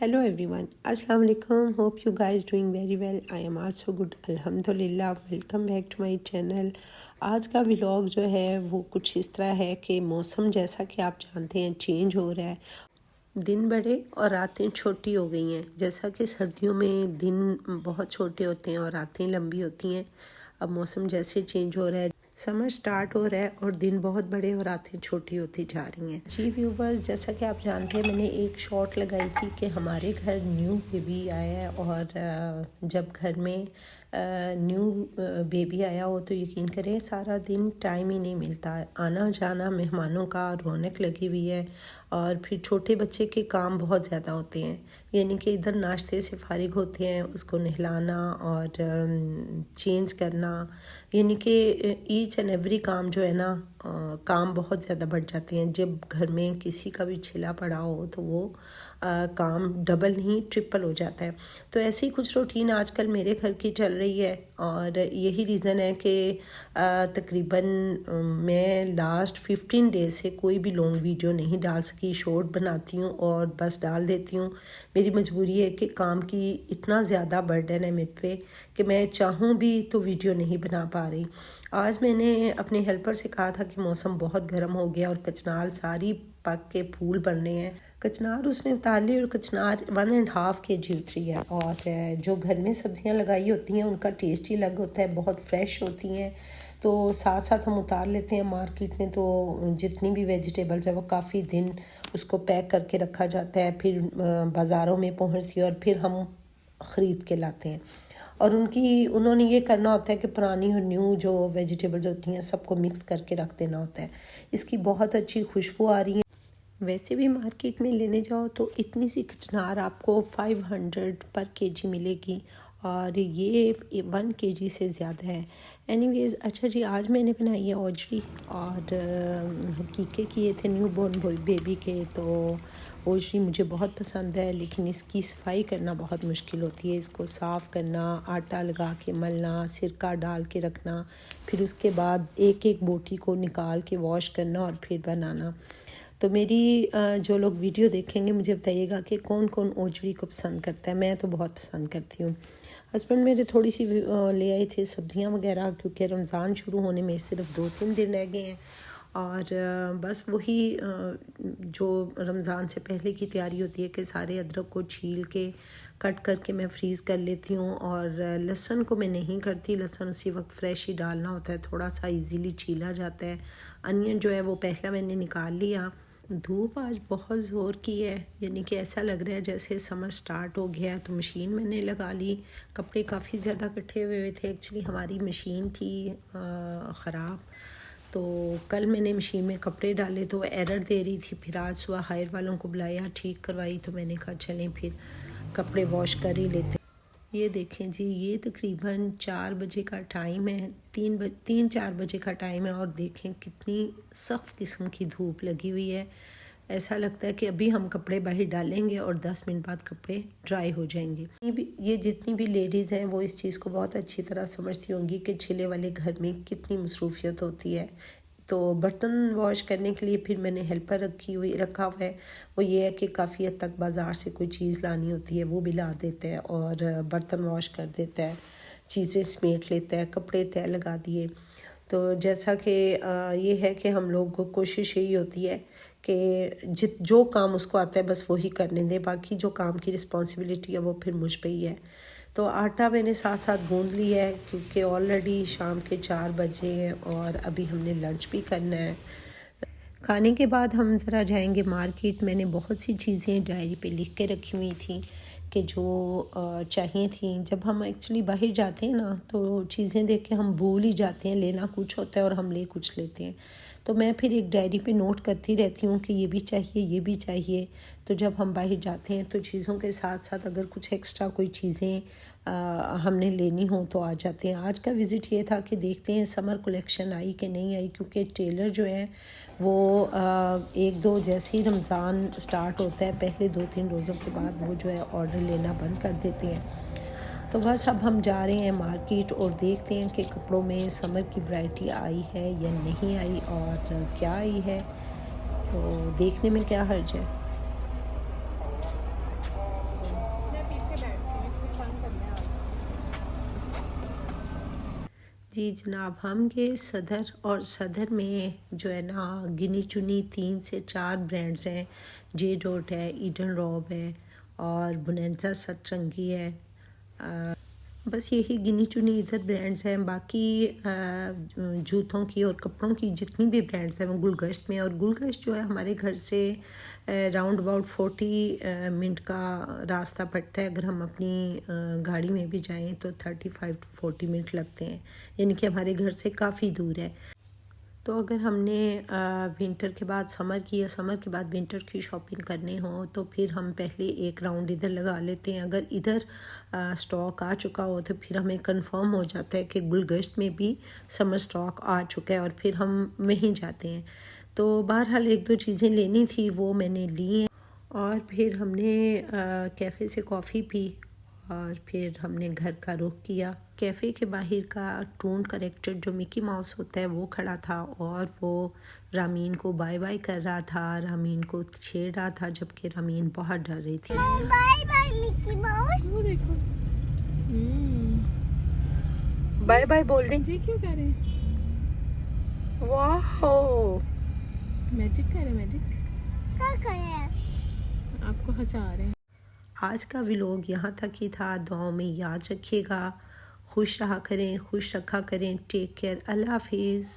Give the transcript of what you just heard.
Hello everyone. Assalamu alaikum. Hope you guys doing very well. I am also good. Alhamdulillah. Welcome back to my channel. आज का vlog जो है वो कुछ इस तरह है कि मौसम जैसा कि आप जानते हैं चेंज हो रहा है। दिन बड़े और रातें छोटी हो गई हैं। जैसा कि सर्दियों में दिन बहुत छोटे होते हैं और रातें लंबी होती हैं। अब मौसम जैसे चेंज हो रहा है, समर स्टार्ट हो रहा है और दिन बहुत बड़े और रातें छोटी होती जा रही हैं। जी व्यूवर्स, जैसा कि आप जानते हैं मैंने एक शॉट लगाई थी कि हमारे घर न्यू बेबी आया है और जब घर में न्यू बेबी आया हो तो यकीन करें सारा दिन टाइम ही नहीं मिलता। आना जाना मेहमानों का, रौनक लगी हुई है और फिर छोटे बच्चे के काम बहुत ज़्यादा होते हैं। यानी कि इधर नाश्ते से फारिग होते हैं, उसको नहलाना और चेंज करना, यानी कि ईच एंड एवरी काम जो है ना काम बहुत ज़्यादा बढ़ जाते हैं। जब घर में किसी का भी छिला पड़ा हो तो वो काम डबल नहीं ट्रिपल हो जाता है। तो ऐसी ही कुछ रूटीन आजकल मेरे घर की चल रही है और यही रीज़न है कि तकरीबन मैं लास्ट 15 डेज से कोई भी लॉन्ग वीडियो नहीं डाल सकी। शॉर्ट बनाती हूँ और बस डाल देती हूँ। मेरी मजबूरी है कि काम की इतना ज़्यादा बर्डन है मेरे पे कि मैं चाहूँ भी तो वीडियो नहीं बना पा रही। आज मैंने अपने हेल्पर से कहा था कि मौसम बहुत गर्म हो गया और कचनार सारी पक के फूल बनने हैं। कचनार उसने उतार ली और कचनार 1.5 kg उतरी है। और जो घर में सब्जियां लगाई होती हैं उनका टेस्ट ही अलग होता है, बहुत फ्रेश होती हैं। तो साथ साथ हम उतार लेते हैं। मार्केट में तो जितनी भी वेजिटेबल्स है वो काफ़ी दिन उसको पैक करके रखा जाता है, फिर बाज़ारों में पहुंचती है और फिर हम ख़रीद के लाते हैं। और उन्होंने ये करना होता है कि पुरानी और न्यू जो वेजिटेबल्स होती हैं सबको मिक्स करके रख देना होता है। इसकी बहुत अच्छी खुशबू आ रही है। वैसे भी मार्केट में लेने जाओ तो इतनी सी कचनार आपको 500 पर केजी मिलेगी और ये 1 kg से ज़्यादा है। एनीवेज़, अच्छा जी, आज मैंने बनाई है ओजरी और हकीके किए थे न्यू बॉर्न बेबी के। तो ओजरी मुझे बहुत पसंद है, लेकिन इसकी सफाई करना बहुत मुश्किल होती है। इसको साफ़ करना, आटा लगा के मलना, सिरका डाल के रखना, फिर उसके बाद एक एक बोटी को निकाल के वॉश करना और फिर बनाना। तो मेरी जो लोग वीडियो देखेंगे मुझे बताइएगा कि कौन कौन ओजरी को पसंद करता है। मैं तो बहुत पसंद करती हूँ। हस्बैंड मेरे थोड़ी सी ले आए थे सब्जियां वगैरह, क्योंकि रमज़ान शुरू होने में सिर्फ 2-3 दिन रह गए हैं और बस वही जो रमज़ान से पहले की तैयारी होती है कि सारे अदरक को छील के कट करके मैं फ्रीज़ कर लेती हूँ। और लहसुन को मैं नहीं करती, लहसुन उसी वक्त फ्रेश ही डालना होता है, थोड़ा सा इजीली छीला जाता है। अनियन जो है वो पहला मैंने निकाल लिया। धूप आज बहुत ज़ोर की है, यानी कि ऐसा लग रहा है जैसे समर स्टार्ट हो गया है। तो मशीन मैंने लगा ली। कपड़े काफ़ी ज़्यादा इकट्ठे हुए थे। एक्चुअली हमारी मशीन थी ख़राब, तो कल मैंने मशीन में कपड़े डाले तो एरर दे रही थी। फिर आज सुबह हायर वालों को बुलाया, ठीक करवाई। तो मैंने कहा चलें फिर कपड़े वॉश कर ही लेते। ये देखें जी, ये तकरीबन 4 बजे का टाइम है, 3-4 बजे का टाइम है और देखें कितनी सख्त किस्म की धूप लगी हुई है। ऐसा लगता है कि अभी हम कपड़े बाहर डालेंगे और 10 मिनट बाद कपड़े ड्राई हो जाएंगे। ये जितनी भी लेडीज़ हैं वो इस चीज़ को बहुत अच्छी तरह समझती होंगी कि छिले वाले घर में कितनी मसरूफियत होती है। तो बर्तन वॉश करने के लिए फिर मैंने हेल्पर रखा हुआ है। वो ये है कि काफ़ी हद तक बाज़ार से कोई चीज़ लानी होती है वो भी ला देता है और बर्तन वॉश कर देता है, चीज़ें समेट लेता है, कपड़े तय लगा दिए। तो जैसा कि ये है कि हम लोग को कोशिश यही होती है कि जो काम उसको आता है बस वही करने दे, बाकी जो काम की रिस्पॉन्सिबिलिटी है वो फिर मुझ पे ही है। तो आटा मैंने साथ साथ गूंद लिया है क्योंकि ऑलरेडी शाम के 4 बजे हैं और अभी हमने लंच भी करना है। खाने के बाद हम ज़रा जाएंगे मार्केट। मैंने बहुत सी चीज़ें डायरी पे लिख के रखी हुई थी कि जो चाहिए थी। जब हम एक्चुअली बाहर जाते हैं ना तो चीज़ें देख के हम भूल ही जाते हैं, लेना कुछ होता है और हम ले कुछ लेते हैं। तो मैं फिर एक डायरी पे नोट करती रहती हूँ कि ये भी चाहिए, ये भी चाहिए। तो जब हम बाहर जाते हैं तो चीज़ों के साथ साथ अगर कुछ एक्स्ट्रा कोई चीज़ें हमने लेनी हो तो आ जाते हैं। आज का विज़िट ये था कि देखते हैं समर कलेक्शन आई कि नहीं आई, क्योंकि टेलर जो है वो 1-2 जैसे ही रमज़ान स्टार्ट होता है पहले 2-3 रोज़ों के बाद वो जो है ऑर्डर लेना बंद कर देते हैं। तो बस अब हम जा रहे हैं मार्केट और देखते हैं कि कपड़ों में समर की वैरायटी आई है या नहीं आई और क्या आई है। तो देखने में क्या हर्ज है। जी जनाब, हम गए सदर, और सदर में जो है ना गिनी चुनी 3 से 4 ब्रांड्स हैं। जे डॉट है, ईडन रॉब है और बोनेंजा सतरंगी है। बस यही गिनी चुनी इधर ब्रांड्स हैं। बाकी जूतों की और कपड़ों की जितनी भी ब्रांड्स हैं वो गुलगश्त में। और गुलगश्त जो है हमारे घर से राउंड अबाउट 40 मिनट का रास्ता पड़ता है। अगर हम अपनी गाड़ी में भी जाएं तो 35 to 40 मिनट लगते हैं, यानी कि हमारे घर से काफ़ी दूर है। तो अगर हमने विंटर के बाद समर की या समर के बाद विंटर की शॉपिंग करनी हो तो फिर हम पहले एक राउंड इधर लगा लेते हैं। अगर इधर स्टॉक आ चुका हो तो फिर हमें कंफर्म हो जाता है कि गुलगश्त में भी समर स्टॉक आ चुका है और फिर हम वहीं जाते हैं। तो बहरहाल एक दो चीज़ें लेनी थी वो मैंने ली हैं। और फिर हमने कैफ़े से कॉफ़ी पी और फिर हमने घर का रुख किया। कैफ़े के बाहर का टून करेक्टर जो मिकी माउस होता है वो खड़ा था और वो रामीन को बाय बाय कर रहा था, रामीन को छेड़ रहा था, जबकि रामीन बहुत डर रही थी। Bye bye Mickey Mouse. वो देखो बाय बाय बोल दें। जी क्यों कर रहे हैं? वाह, मैजिक कर रहे हैं, मैजिक क्या कर रहे हैं? आपको हंसा रहे हैं। आज का व्लॉग यहाँ तक ही था। दुआओं में याद रखिएगा, खुश रहा करें, खुश रखा करें। टेक केयर, अल्लाह हाफिज़।